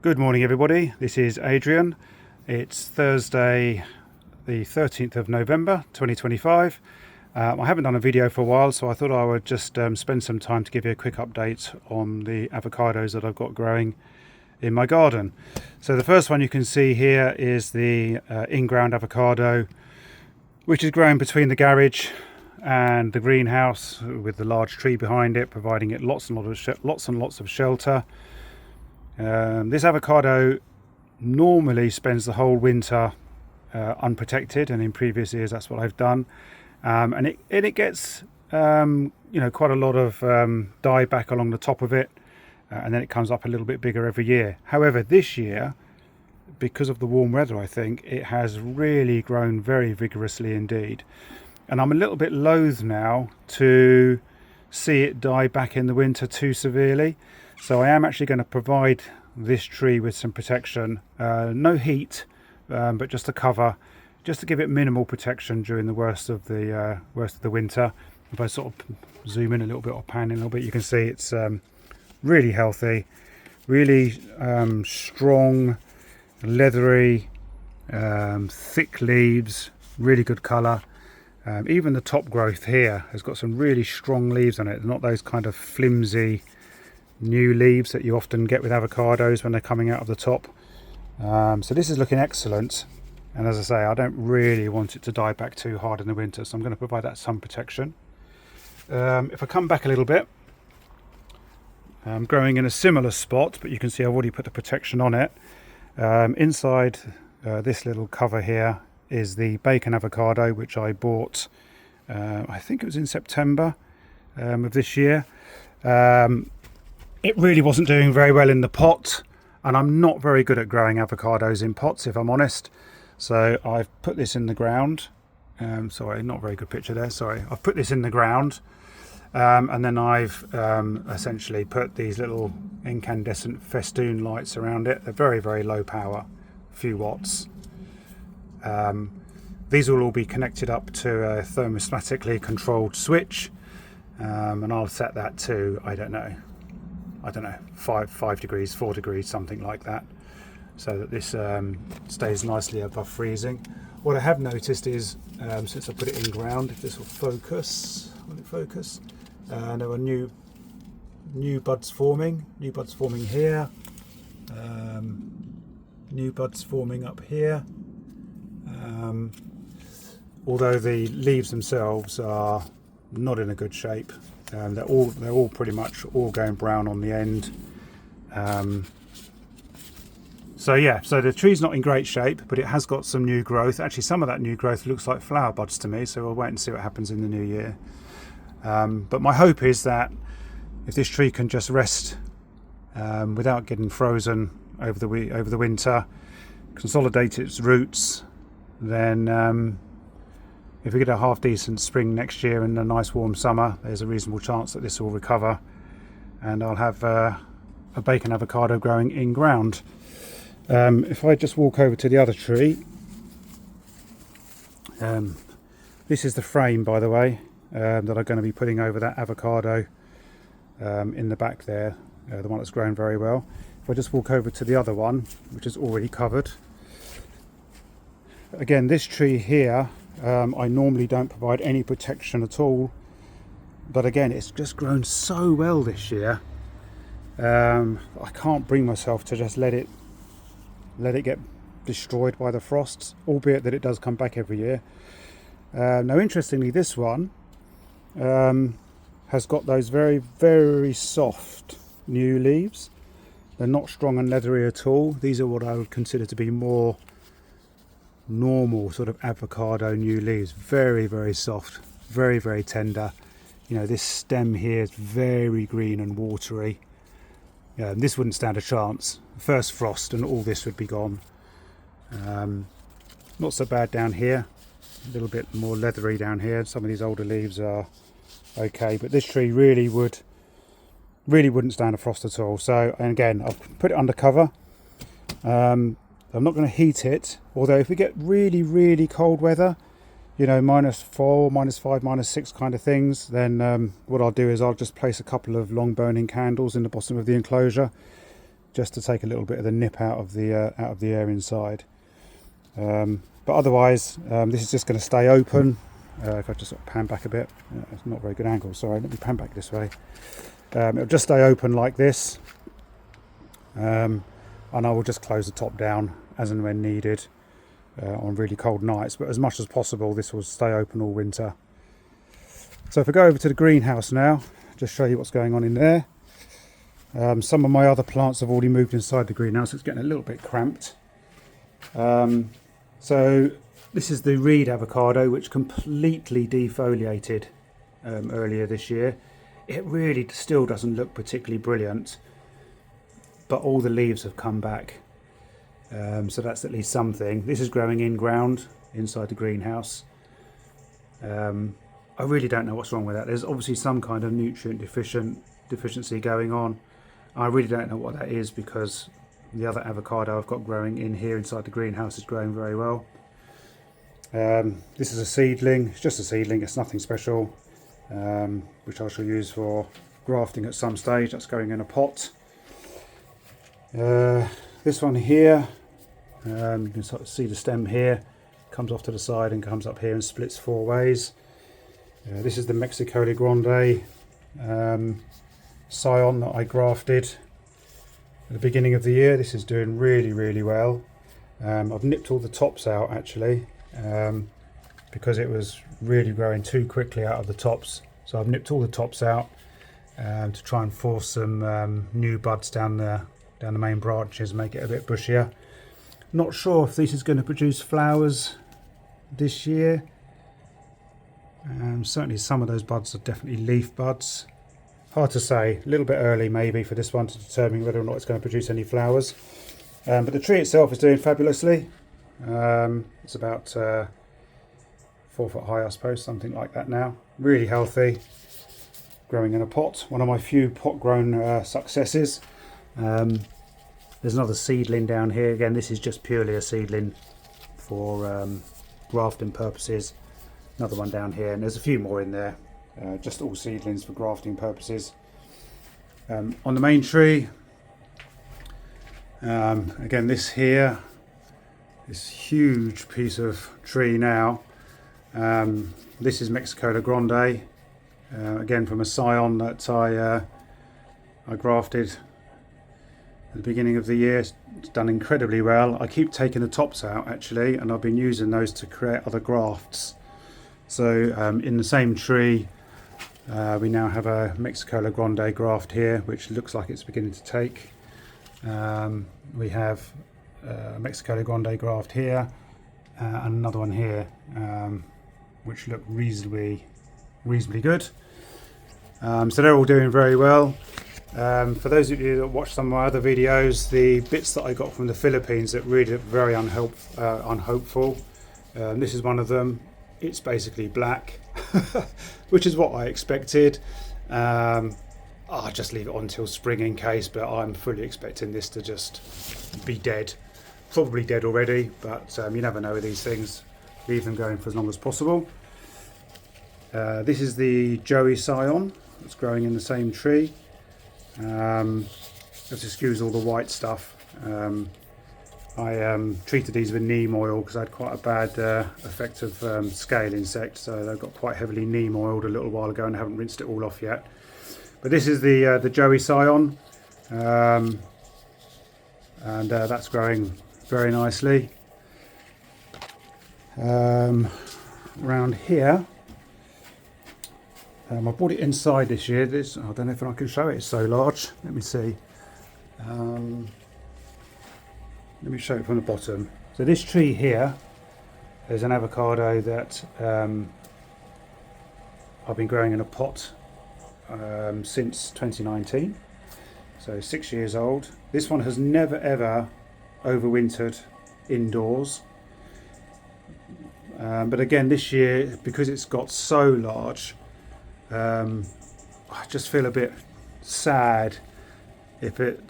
Good morning everybody, this is Adrian. It's Thursday the 13th of November 2025. I haven't done a video for a while, so I thought I would just spend some time to give you a quick update on the avocados that I've got growing in my garden. So the first one you can see here is the in-ground avocado, which is growing between the garage and the greenhouse with the large tree behind it, providing it lots and lots of shelter. This avocado normally spends the whole winter unprotected, and in previous years that's what I've done, and it gets quite a lot of dieback along the top of it, and then it comes up a little bit bigger every year. However, this year, because of the warm weather, I think it has really grown very vigorously indeed, and I'm a little bit loath now to see it die back in the winter too severely. So I am actually going to provide this tree with some protection, no heat, but just a cover, just to give it minimal protection during the worst of the winter. If I sort of zoom in a little bit or pan in a little bit, you can see it's really healthy, really strong, leathery, thick leaves, really good colour. Even the top growth here has got some really strong leaves on it, not those kind of flimsy new leaves that you often get with avocados when they're coming out of the top. So this is looking excellent, and as I say, I don't really want it to die back too hard in the winter, so I'm going to provide that some protection. If I come back a little bit, I'm growing in a similar spot, but you can see I've already put the protection on it. Inside this little cover here is the bacon avocado, which I bought I think it was in September of this year. It really wasn't doing very well in the pot, and I'm not very good at growing avocados in pots, if I'm honest. So I've put this in the ground. Sorry, not a very good picture there. Sorry, I've put this in the ground, and then I've essentially put these little incandescent festoon lights around it. They're very, very low power, a few watts. These will all be connected up to a thermostatically controlled switch, and I'll set that to, I don't know, 5 degrees, 4 degrees, something like that, so that this stays nicely above freezing. What I have noticed is, since I put it in ground, if this will focus, there are new buds forming, here, new buds forming up here. Although the leaves themselves are not in a good shape. They're all pretty much all going brown on the end. So the tree's not in great shape, but it has got some new growth. Actually, some of that new growth looks like flower buds to me, so we'll wait and see what happens in the new year. But my hope is that if this tree can just rest without getting frozen over the winter, consolidate its roots, then if we get a half decent spring next year and a nice warm summer, there's a reasonable chance that this will recover, and I'll have a bacon avocado growing in ground. If I just walk over to the other tree, this is the frame, by the way, that I'm going to be putting over that avocado in the back there, the one that's grown very well. If I just walk over to the other one, which is already covered. Again, this tree here, I normally don't provide any protection at all, but again, it's just grown so well this year. I can't bring myself to just let it get destroyed by the frosts, albeit that it does come back every year. Now, interestingly, this one has got those very, very soft new leaves. They're not strong and leathery at all. These are what I would consider to be more normal sort of avocado new leaves. Very, very soft, very, very tender. You know, this stem here is very green and watery. This wouldn't stand a chance. First frost and all this would be gone. Not so bad down here, a little bit more leathery down here. Some of these older leaves are okay, but this tree really wouldn't stand a frost at all. So, and again, I've put it under cover. I'm not going to heat it, although if we get really, really cold weather, you know, -4, -5, -6 kind of things, then what I'll do is I'll just place a couple of long burning candles in the bottom of the enclosure just to take a little bit of the nip out of the air inside. But otherwise, this is just going to stay open. If I just sort of pan back a bit, it's not a very good angle. Sorry, let me pan back this way. It'll just stay open like this, and I will just close the top down as and when needed on really cold nights. But as much as possible, this will stay open all winter. So if I go over to the greenhouse now, just show you what's going on in there. Some of my other plants have already moved inside the greenhouse. It's getting a little bit cramped. So this is the reed avocado, which completely defoliated earlier this year. It really still doesn't look particularly brilliant, but all the leaves have come back. So that's at least something. This is growing in ground inside the greenhouse. I really don't know what's wrong with that. There's obviously some kind of nutrient deficiency going on. I really don't know what that is, because the other avocado I've got growing in here inside the greenhouse is growing very well. This is a seedling. It's just a seedling. It's nothing special, which I shall use for grafting at some stage. That's going in a pot. This one here, you can sort of see the stem here, comes off to the side and comes up here and splits 4 ways. This is the Mexico Grande scion that I grafted at the beginning of the year. This is doing really well. I've nipped all the tops out actually, because it was really growing too quickly out of the tops. So I've nipped all the tops out to try and force some new buds down the main branches, make it a bit bushier. Not sure if this is going to produce flowers this year. Certainly some of those buds are definitely leaf buds. Hard to say, a little bit early maybe for this one to determine whether or not it's going to produce any flowers. But the tree itself is doing fabulously. It's about 4 foot high, I suppose, something like that now. Really healthy, growing in a pot. One of my few pot grown successes. There's another seedling down here. Again, this is just purely a seedling for grafting purposes. Another one down here, and there's a few more in there, just all seedlings for grafting purposes. On the main tree, again, this here, this huge piece of tree now, this is Mexico Grande, again from a scion that I grafted at the beginning of the year. It's done incredibly well. I keep taking the tops out actually, and I've been using those to create other grafts. So in the same tree, we now have a Mexico Grande graft here, which looks like it's beginning to take. We have a Mexico Grande graft here, and another one here, which look reasonably good. So they're all doing very well. For those of you that watch some of my other videos, the bits that I got from the Philippines that really look very unhopeful. This is one of them. It's basically black, which is what I expected. I'll just leave it on until spring in case, but I'm fully expecting this to just be dead. Probably dead already, but you never know with these things. Leave them going for as long as possible. This is the Joey scion that's growing in the same tree. Let's excuse all the white stuff. I treated these with neem oil because I had quite a bad effect of scale insect, so they got quite heavily neem oiled a little while ago, and I haven't rinsed it all off yet. But this is the Joey scion, and that's growing very nicely. Around here, I bought it inside this year. This, I don't know if I can show it, it's so large. Let me see. Let me show it from the bottom. So this tree here is an avocado that I've been growing in a pot since 2019. So 6 years old. This one has never ever overwintered indoors. But again, this year, because it's got so large, I just feel a bit sad if it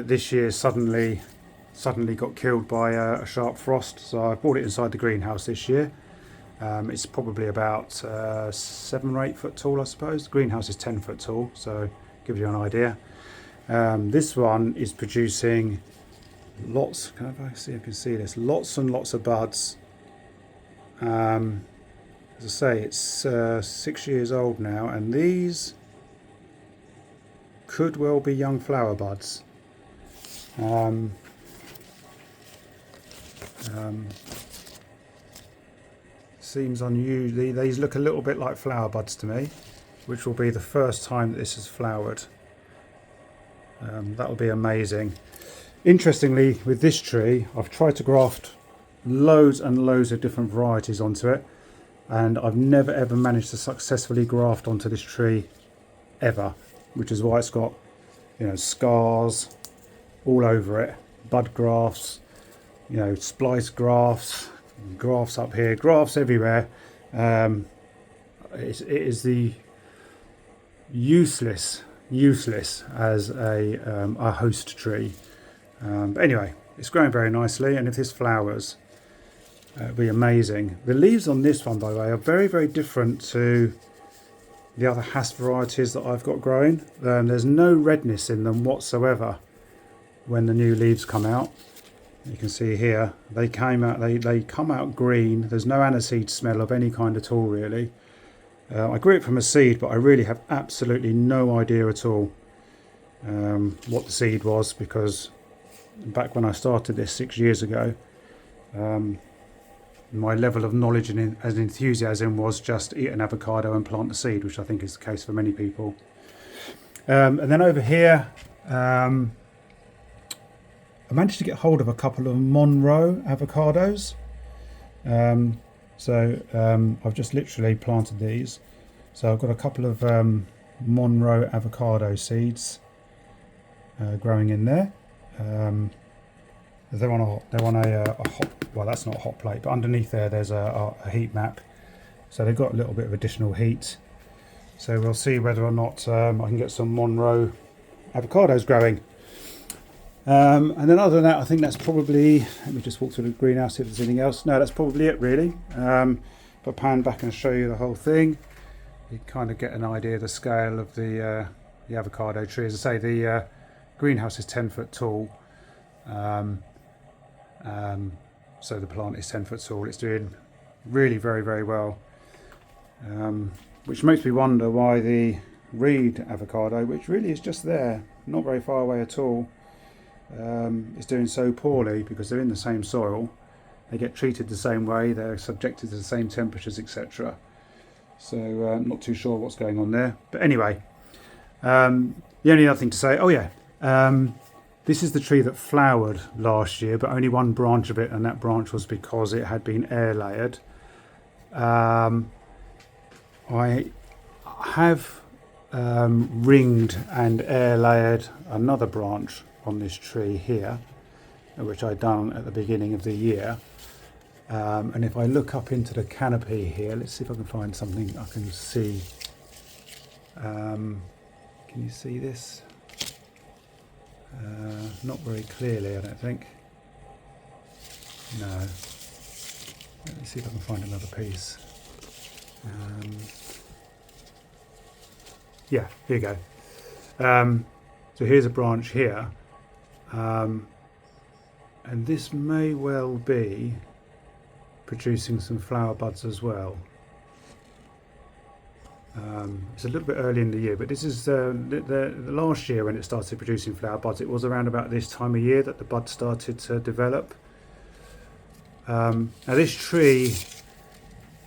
this year suddenly got killed by a sharp frost. So I bought it inside the greenhouse this year. It's probably about 7 or 8 foot tall, I suppose. The greenhouse is 10 foot tall, so gives you an idea. This one is producing lots. Can I see? I can see this. Lots and lots of buds. As I say, it's 6 years old now, and these could well be young flower buds. Seems unusual. These look a little bit like flower buds to me, which will be the first time that this has flowered. That will be amazing. Interestingly, with this tree, I've tried to graft loads and loads of different varieties onto it, and I've never ever managed to successfully graft onto this tree ever, which is why it's got, you know, scars all over it, bud grafts, you know, splice grafts, grafts up here, grafts everywhere. It is the useless as a host tree. But anyway, it's growing very nicely, and if this flowers, it'll be amazing. The leaves on this one, by the way, are very, very different to the other Hass varieties that I've got growing. There's no redness in them whatsoever when the new leaves come out. You can see here they came out. They come out green. There's no aniseed smell of any kind at all, really. I grew it from a seed, but I really have absolutely no idea at all what the seed was, because back when I started this 6 years ago, my level of knowledge and enthusiasm was just eat an avocado and plant the seed, which I think is the case for many people. And then over here, I managed to get hold of a couple of Monroe avocados. I've just literally planted these. So I've got a couple of Monroe avocado seeds growing in there. They're on a hot, well, that's not a hot plate, but underneath there's a heat map. So they've got a little bit of additional heat. So we'll see whether or not I can get some Monroe avocados growing. And then other than that, I think that's probably, let me just walk through the greenhouse, see if there's anything else. No, that's probably it, really. If I pan back and show you the whole thing, you kind of get an idea of the scale of the avocado tree. As I say, the greenhouse is 10 foot tall. So the plant is 10 foot tall. It's doing really very, very well. Which makes me wonder why the reed avocado, which really is just there, not very far away at all, is doing so poorly, because they're in the same soil, they get treated the same way, they're subjected to the same temperatures, etc. So I'm not too sure what's going on there. But anyway, the only other thing to say, this is the tree that flowered last year, but only one branch of it, and that branch was because it had been air layered. I have ringed and air layered another branch on this tree here, which I'd done at the beginning of the year. And if I look up into the canopy here, let's see if I can find something I can see. Can you see this? Not very clearly, I don't think. No. Let me see if I can find another piece. Yeah, here you go. So here's a branch here. And this may well be producing some flower buds as well. It's a little bit early in the year, but this is the last year when it started producing flower buds. It was around about this time of year that the buds started to develop. Now this tree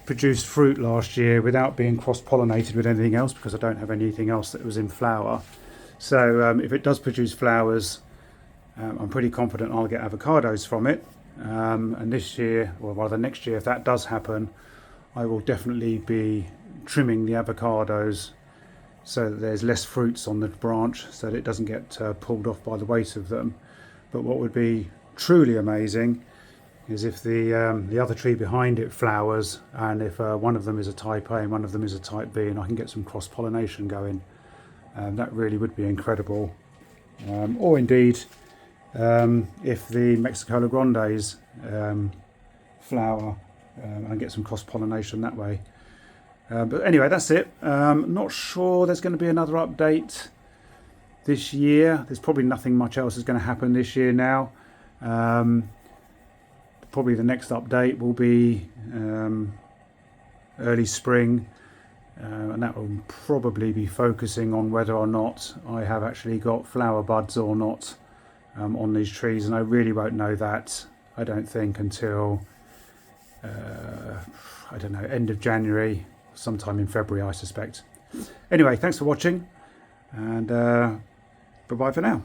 produced fruit last year without being cross-pollinated with anything else, because I don't have anything else that was in flower. So if it does produce flowers, I'm pretty confident I'll get avocados from it. And this year, or rather next year, if that does happen, I will definitely be trimming the avocados so that there's less fruits on the branch, so that it doesn't get pulled off by the weight of them. But what would be truly amazing is if the other tree behind it flowers, and if one of them is a type A and one of them is a type B, and I can get some cross-pollination going. That really would be incredible. Or indeed, if the Mexicola Grandes flower, and get some cross-pollination that way. But anyway, that's it. Not sure there's going to be another update this year. There's probably nothing much else is going to happen this year now. Probably the next update will be early spring, and that will probably be focusing on whether or not I have actually got flower buds or not on these trees, and I really won't know that, I don't think, until I don't know, end of January, sometime in February I suspect. Anyway, thanks for watching, and bye bye for now.